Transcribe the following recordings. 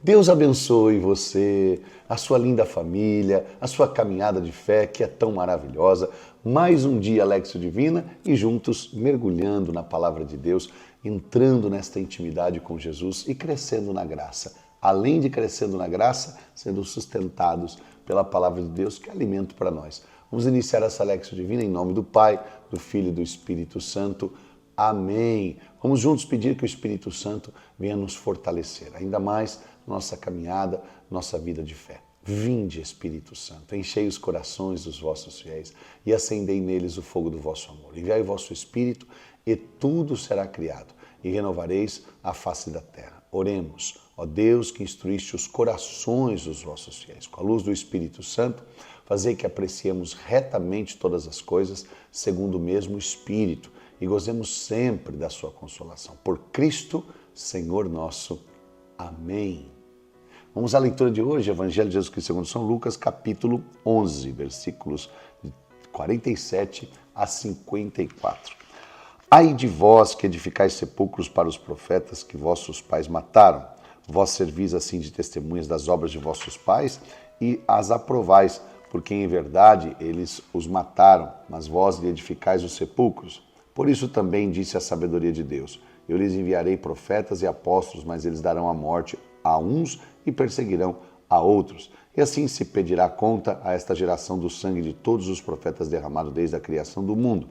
Deus abençoe você, a sua linda família, a sua caminhada de fé que é tão maravilhosa. Mais um dia Lexio Divina e juntos mergulhando na palavra de Deus, entrando nesta intimidade com Jesus e crescendo na graça. Além de crescendo na graça, sendo sustentados pela palavra de Deus que é alimento para nós. Vamos iniciar essa Lexio Divina em nome do Pai, do Filho e do Espírito Santo. Amém. Vamos juntos pedir que o Espírito Santo venha nos fortalecer, ainda mais nossa caminhada, nossa vida de fé. Vinde, Espírito Santo, enchei os corações dos vossos fiéis e acendei neles o fogo do vosso amor. Enviai o vosso Espírito e tudo será criado e renovareis a face da terra. Oremos, ó Deus que instruíste os corações dos vossos fiéis. Com a luz do Espírito Santo, fazei que apreciemos retamente todas as coisas segundo o mesmo Espírito e gozemos sempre da sua consolação. Por Cristo, Senhor nosso. Amém. Vamos à leitura de hoje, Evangelho de Jesus Cristo segundo São Lucas, capítulo 11, versículos 47 a 54. Ai de vós que edificais sepulcros para os profetas que vossos pais mataram. Vós servis assim de testemunhas das obras de vossos pais e as aprovais, porque em verdade eles os mataram, mas vós lhe edificais os sepulcros. Por isso também disse a sabedoria de Deus: eu lhes enviarei profetas e apóstolos, mas eles darão a morte a uns e perseguirão a outros. E assim se pedirá conta a esta geração do sangue de todos os profetas derramado desde a criação do mundo.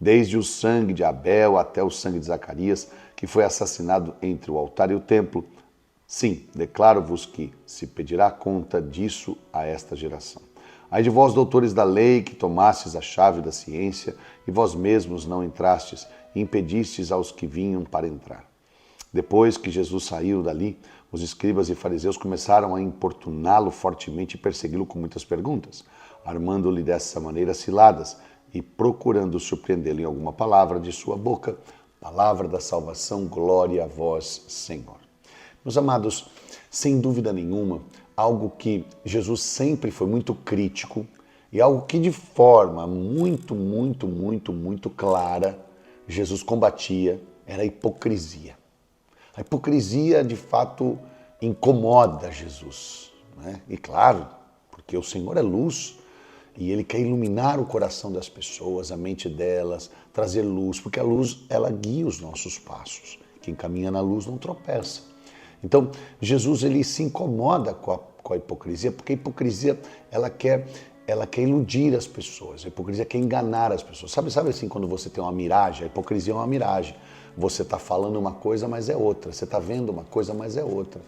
Desde o sangue de Abel até o sangue de Zacarias, que foi assassinado entre o altar e o templo. Sim, declaro-vos que se pedirá conta disso a esta geração. Ai de vós, doutores da lei, que tomastes a chave da ciência, e vós mesmos não entrastes, e impedistes aos que vinham para entrar. Depois que Jesus saiu dali, os escribas e fariseus começaram a importuná-lo fortemente e persegui-lo com muitas perguntas, armando-lhe dessa maneira ciladas e procurando surpreendê-lo em alguma palavra de sua boca. Palavra da salvação, glória a vós, Senhor. Meus amados, sem dúvida nenhuma, algo que Jesus sempre foi muito crítico e algo que de forma muito clara Jesus combatia era a hipocrisia. A hipocrisia, de fato, incomoda Jesus, né? E claro, porque o Senhor é luz e Ele quer iluminar o coração das pessoas, a mente delas, trazer luz, porque a luz, ela guia os nossos passos. Quem caminha na luz não tropeça. Então, Jesus, ele se incomoda com a hipocrisia, porque a hipocrisia, ela quer iludir as pessoas, a hipocrisia quer enganar as pessoas. Sabe assim, quando você tem uma miragem? A hipocrisia é uma miragem. Você está falando uma coisa, mas é outra. Você está vendo uma coisa, mas é outra.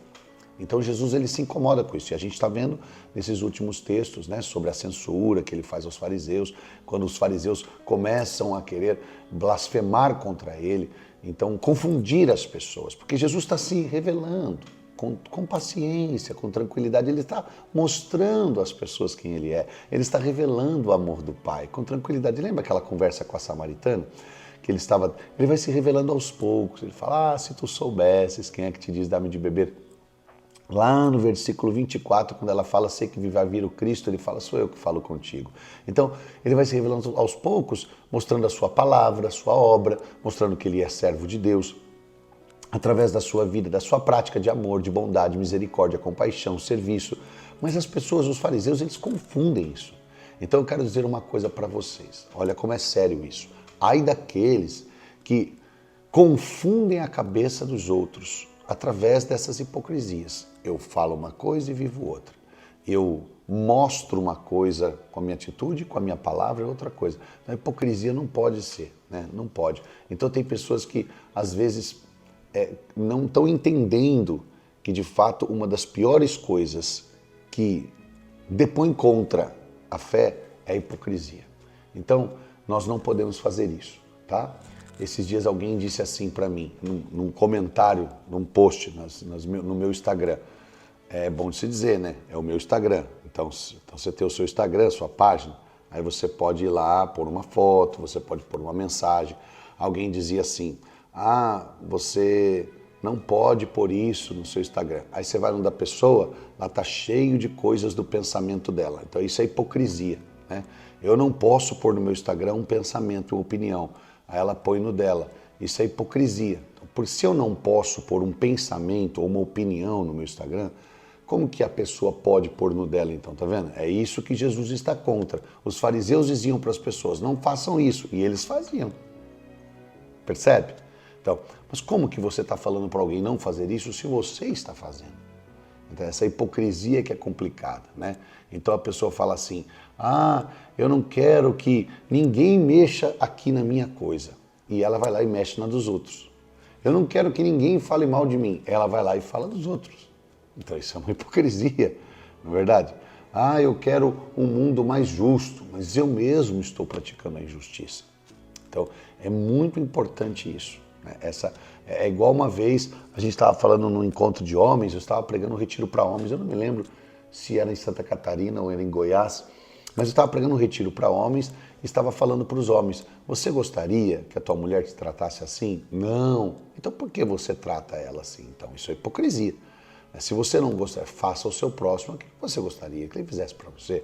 Então Jesus, ele se incomoda com isso. E a gente está vendo nesses últimos textos, né, sobre a censura que ele faz aos fariseus, quando os fariseus começam a querer blasfemar contra ele, então confundir as pessoas, porque Jesus está se revelando com paciência, com tranquilidade. Ele está mostrando às pessoas quem ele é. Ele está revelando o amor do Pai com tranquilidade. Lembra aquela conversa com a samaritana? Que ele vai se revelando aos poucos. Ele fala, se tu soubesses, quem é que te diz, dá-me de beber? Lá no versículo 24, quando ela fala, sei que vai vir o Cristo, ele fala, sou eu que falo contigo. Então, ele vai se revelando aos poucos, mostrando a sua palavra, a sua obra, mostrando que ele é servo de Deus, através da sua vida, da sua prática de amor, de bondade, misericórdia, compaixão, serviço. Mas as pessoas, os fariseus, eles confundem isso. Então eu quero dizer uma coisa para vocês. Olha como é sério isso. Ai daqueles que confundem a cabeça dos outros através dessas hipocrisias. Eu falo uma coisa e vivo outra. Eu mostro uma coisa com a minha atitude, com a minha palavra, é outra coisa. A hipocrisia não pode ser, né? Não pode. Então tem pessoas que às vezes não estão entendendo que, de fato, uma das piores coisas que depõe contra a fé é a hipocrisia. Então, nós não podemos fazer isso, tá? Esses dias alguém disse assim para mim, num comentário, num post no meu Instagram. É bom de se dizer, né? É o meu Instagram. Então você tem o seu Instagram, sua página, aí você pode ir lá, pôr uma foto, você pode pôr uma mensagem. Alguém dizia assim, você não pode pôr isso no seu Instagram. Aí você vai no da pessoa, lá tá cheio de coisas do pensamento dela. Então isso é hipocrisia, né? Eu não posso pôr no meu Instagram um pensamento, uma opinião. Aí ela põe no dela. Isso é hipocrisia. Por se eu não posso pôr um pensamento ou uma opinião no meu Instagram, como que a pessoa pode pôr no dela então, tá vendo? É isso que Jesus está contra. Os fariseus diziam para as pessoas, não façam isso, e eles faziam. Percebe? Então, mas como que você está falando para alguém não fazer isso se você está fazendo? Então, essa hipocrisia que é complicada, né? Então a pessoa fala assim, eu não quero que ninguém mexa aqui na minha coisa. E ela vai lá e mexe na dos outros. Eu não quero que ninguém fale mal de mim. Ela vai lá e fala dos outros. Então isso é uma hipocrisia, não é verdade? Eu quero um mundo mais justo, mas eu mesmo estou praticando a injustiça. Então é muito importante isso. Né? É igual uma vez, a gente estava falando num encontro de homens, eu estava pregando um retiro para homens, eu não me lembro se era em Santa Catarina ou era em Goiás, mas eu estava pregando um retiro para homens e estava falando para os homens, você gostaria que a tua mulher te tratasse assim? Não. Então por que você trata ela assim? Então isso é hipocrisia. Se você não gostar, faça ao seu próximo o que você gostaria que ele fizesse para você.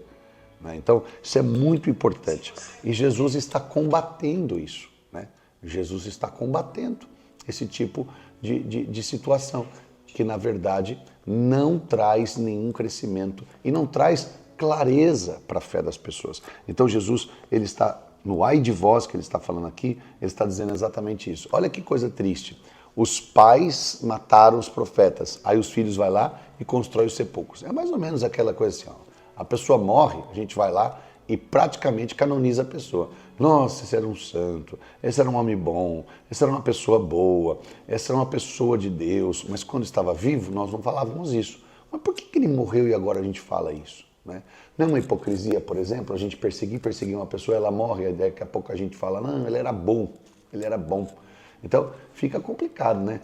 Então, isso é muito importante. E Jesus está combatendo isso. Né? Jesus está combatendo esse tipo de situação, que na verdade não traz nenhum crescimento e não traz clareza para a fé das pessoas. Então Jesus, ele está, no ai de vós que ele está falando aqui, ele está dizendo exatamente isso. Olha que coisa triste. Os pais mataram os profetas, aí os filhos vão lá e constroem os sepulcros. É mais ou menos aquela coisa assim, ó. A pessoa morre, a gente vai lá e praticamente canoniza a pessoa. Nossa, esse era um santo, esse era um homem bom, esse era uma pessoa boa, essa era uma pessoa de Deus. Mas quando estava vivo, nós não falávamos isso. Mas por que ele morreu e agora a gente fala isso? Né? Não é uma hipocrisia, por exemplo, a gente perseguir uma pessoa, ela morre, e daqui a pouco a gente fala, não, ele era bom, ele era bom. Então, fica complicado, né?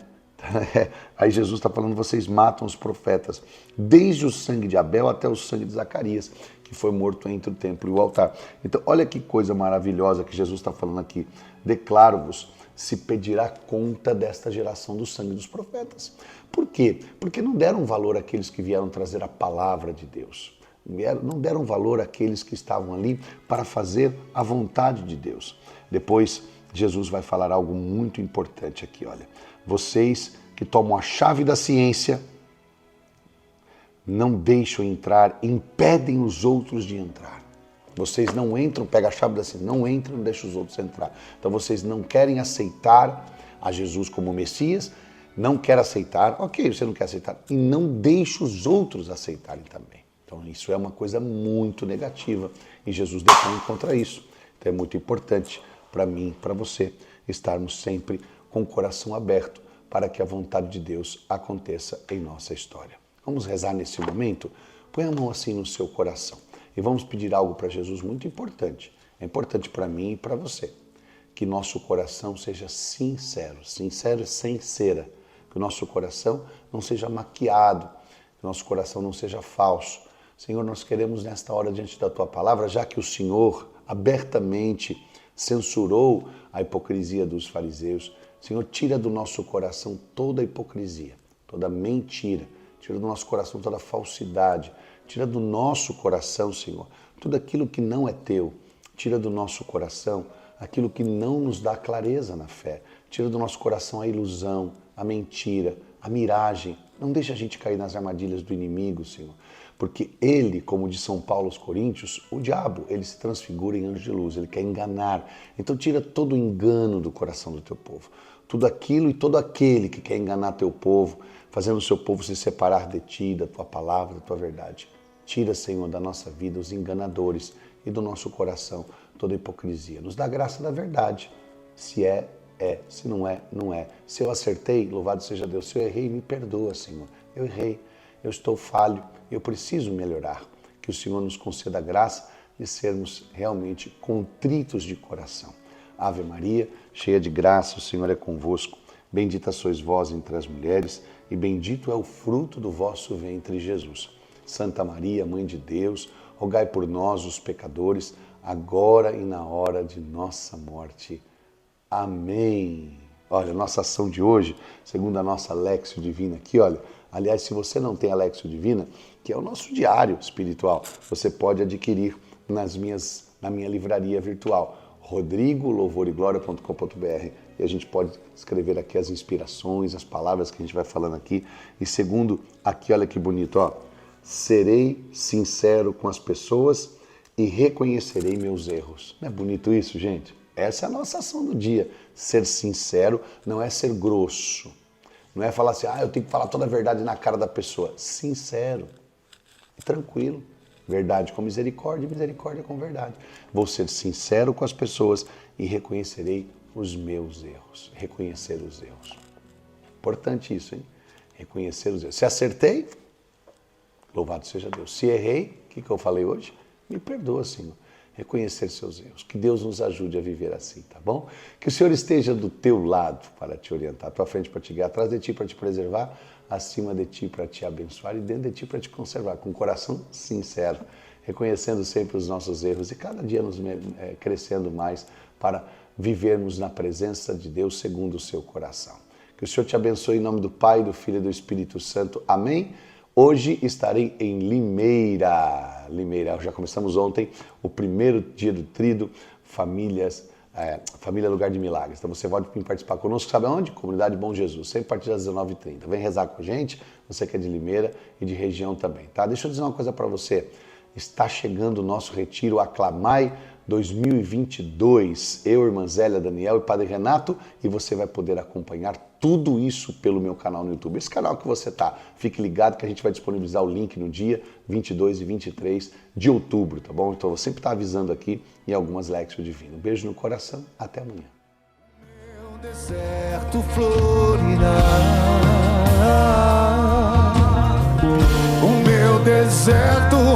Aí Jesus está falando, vocês matam os profetas, desde o sangue de Abel até o sangue de Zacarias, que foi morto entre o templo e o altar. Então, olha que coisa maravilhosa que Jesus está falando aqui. Declaro-vos, se pedirá conta desta geração do sangue dos profetas. Por quê? Porque não deram valor àqueles que vieram trazer a palavra de Deus. Não deram valor àqueles que estavam ali para fazer a vontade de Deus. Depois, Jesus vai falar algo muito importante aqui, olha. Vocês que tomam a chave da ciência, não deixam entrar, impedem os outros de entrar. Vocês não entram, pega a chave da ciência, não entram, não deixam os outros entrar. Então vocês não querem aceitar a Jesus como Messias, não quer aceitar, ok, você não quer aceitar, e não deixa os outros aceitarem também. Então isso é uma coisa muito negativa e Jesus depõe contra isso. Então é muito importante para mim e para você estarmos sempre com o coração aberto para que a vontade de Deus aconteça em nossa história. Vamos rezar nesse momento? Põe a mão assim no seu coração e vamos pedir algo para Jesus muito importante. É importante para mim e para você. Que nosso coração seja sincero, sincero sem cera. Que o nosso coração não seja maquiado, que o nosso coração não seja falso. Senhor, nós queremos nesta hora diante da Tua palavra, já que o Senhor abertamente censurou a hipocrisia dos fariseus, Senhor, tira do nosso coração toda a hipocrisia, toda a mentira, tira do nosso coração toda a falsidade, tira do nosso coração, Senhor, tudo aquilo que não é Teu, tira do nosso coração aquilo que não nos dá clareza na fé, tira do nosso coração a ilusão, a mentira, a miragem, não deixa a gente cair nas armadilhas do inimigo, Senhor, porque ele, como diz São Paulo aos Coríntios, o diabo, ele se transfigura em anjo de luz, ele quer enganar. Então tira todo o engano do coração do teu povo. Tudo aquilo e todo aquele que quer enganar teu povo, fazendo o seu povo se separar de ti, da tua palavra, da tua verdade. Tira, Senhor, da nossa vida os enganadores e do nosso coração toda a hipocrisia. Nos dá a graça da verdade. Se é, é. Se não é, não é. Se eu acertei, louvado seja Deus. Se eu errei, me perdoa, Senhor. Eu errei. Eu estou falho, eu preciso melhorar. Que o Senhor nos conceda a graça de sermos realmente contritos de coração. Ave Maria, cheia de graça, o Senhor é convosco. Bendita sois vós entre as mulheres e bendito é o fruto do vosso ventre, Jesus. Santa Maria, Mãe de Deus, rogai por nós, os pecadores, agora e na hora de nossa morte. Amém. Olha, a nossa ação de hoje, segundo a nossa Léxio Divina aqui, olha, aliás, se você não tem a Léxio Divina, que é o nosso diário espiritual, você pode adquirir na minha livraria virtual, rodrigolouvoregloria.com.br. e a gente pode escrever aqui as inspirações, as palavras que a gente vai falando aqui. E segundo, aqui olha que bonito, ó. Serei sincero com as pessoas e reconhecerei meus erros. Não é bonito isso, gente? Essa é a nossa ação do dia. Ser sincero não é ser grosso. Não é falar assim, eu tenho que falar toda a verdade na cara da pessoa. Sincero, tranquilo. Verdade com misericórdia, misericórdia com verdade. Vou ser sincero com as pessoas e reconhecerei os meus erros. Reconhecer os erros. Importante isso, hein? Reconhecer os erros. Se acertei, louvado seja Deus. Se errei, o que eu falei hoje? Me perdoa, Senhor. Reconhecer seus erros. Que Deus nos ajude a viver assim, tá bom? Que o Senhor esteja do teu lado para te orientar, à tua frente para te guiar, atrás de ti para te preservar, acima de ti para te abençoar e dentro de ti para te conservar, com um coração sincero, reconhecendo sempre os nossos erros e cada dia nos crescendo mais para vivermos na presença de Deus segundo o seu coração. Que o Senhor te abençoe em nome do Pai, do Filho e do Espírito Santo. Amém? Hoje estarei em Limeira. Limeira, já começamos ontem o primeiro dia do Tríduo, Família Lugar de Milagres. Então você pode vir participar conosco, sabe onde? Comunidade Bom Jesus, sempre a partir das 19h30. Vem rezar com a gente, você que é de Limeira e de região também, tá? Deixa eu dizer uma coisa para você. Está chegando o nosso retiro Aclamai 2022. Eu, Irmã Zélia, Daniel e Padre Renato, e você vai poder acompanhar tudo isso pelo meu canal no YouTube. Esse canal que você tá, fique ligado que a gente vai disponibilizar o link no dia 22 e 23 de outubro, tá bom? Então eu vou sempre estar avisando aqui em algumas Lectio Divina. Um beijo no coração, até amanhã. Meu deserto florirá, o meu deserto